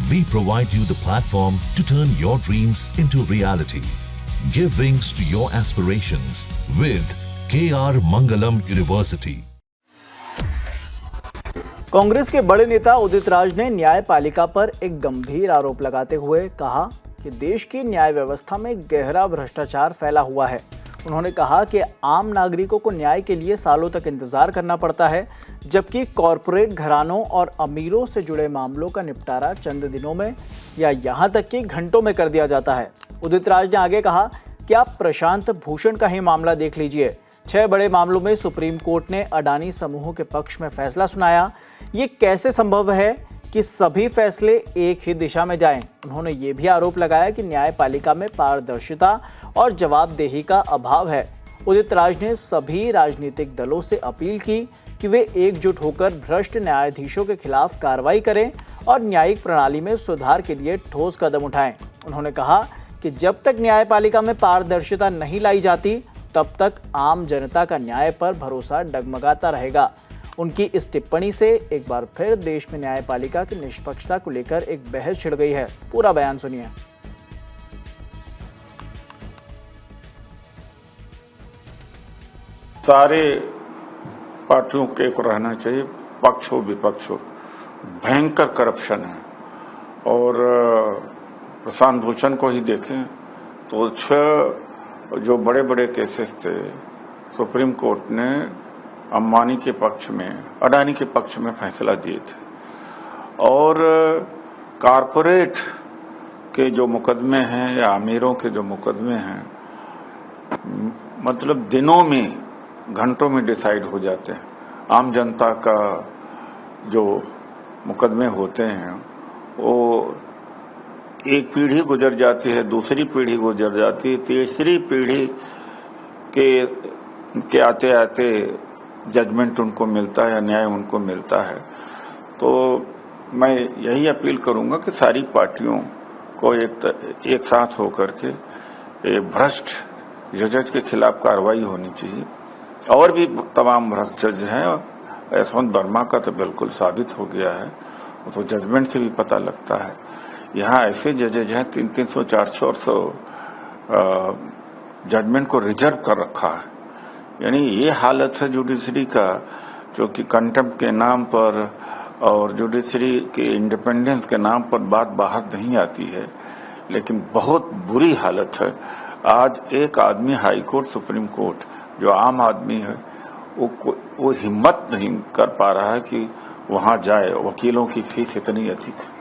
We provide you the platform to turn your dreams into reality. Give wings to your aspirations with KR Mangalam University. Congress के बड़े नेता उदित राज ने न्यायपालिका पर एक गंभीर आरोप लगाते हुए कहा कि देश की न्याय व्यवस्था में गहरा भ्रष्टाचार फैला हुआ है। उन्होंने कहा कि आम नागरिकों को न्याय के लिए सालों तक इंतजार करना पड़ता है, जबकि कॉरपोरेट घरानों और अमीरों से जुड़े मामलों का निपटारा चंद दिनों में या यहां तक कि घंटों में कर दिया जाता है। उदित राज ने आगे कहा कि आप प्रशांत भूषण का ही मामला देख लीजिए। 6 बड़े मामलों में सुप्रीम कोर्ट ने अडानी समूह के पक्ष में फैसला सुनाया। ये कैसे संभव है कि सभी फैसले एक ही दिशा में जाएं? उन्होंने ये भी आरोप लगाया कि न्यायपालिका में पारदर्शिता और जवाबदेही का अभाव है। उदित राज ने सभी राजनीतिक दलों से अपील की कि वे एकजुट होकर भ्रष्ट न्यायाधीशों के खिलाफ कार्रवाई करें और न्यायिक प्रणाली में सुधार के लिए ठोस कदम उठाएं। उन्होंने कहा कि जब तक न्यायपालिका में पारदर्शिता नहीं लाई जाती, तब तक आम जनता का न्याय पर भरोसा डगमगाता रहेगा। उनकी इस टिप्पणी से एक बार फिर देश में न्यायपालिका की निष्पक्षता को लेकर एक बहस छिड़ गई है। पूरा बयान सुनिए। सारे पार्टियों के एक रहना चाहिए, पक्ष हो विपक्ष हो, भयंकर करप्शन है। और प्रशांत भूषण को ही देखें तो 6 जो बड़े बड़े केसेस थे, सुप्रीम कोर्ट ने अंबानी के पक्ष में, अडानी के पक्ष में फैसला दिए थे। और कारपोरेट के जो मुकदमे हैं या अमीरों के जो मुकदमे हैं, मतलब दिनों में, घंटों में डिसाइड हो जाते हैं। आम जनता का जो मुकदमे होते हैं वो एक पीढ़ी गुजर जाती है, दूसरी पीढ़ी गुजर जाती है, तीसरी पीढ़ी के आते आते जजमेंट उनको मिलता है या न्याय उनको मिलता है। तो मैं यही अपील करूंगा कि सारी पार्टियों को एक साथ होकर के भ्रष्ट जज के खिलाफ कार्रवाई होनी चाहिए। और भी तमाम भ्रष्ट जज हैं। यशवंत वर्मा का तो बिल्कुल साबित हो गया है, वो तो जजमेंट से भी पता लगता है। यहाँ ऐसे जजेज हैं 300, 400 जजमेंट को रिजर्व कर रखा है। यानी ये हालत है जुडिशरी का, जो कि कंटेम्प्ट के नाम पर और जुडिशरी के इंडिपेंडेंस के नाम पर बात बाहर नहीं आती है, लेकिन बहुत बुरी हालत है। आज एक आदमी हाई कोर्ट, सुप्रीम कोर्ट, जो आम आदमी है, वो हिम्मत नहीं कर पा रहा है कि वहां जाए। वकीलों की फीस इतनी अधिक है।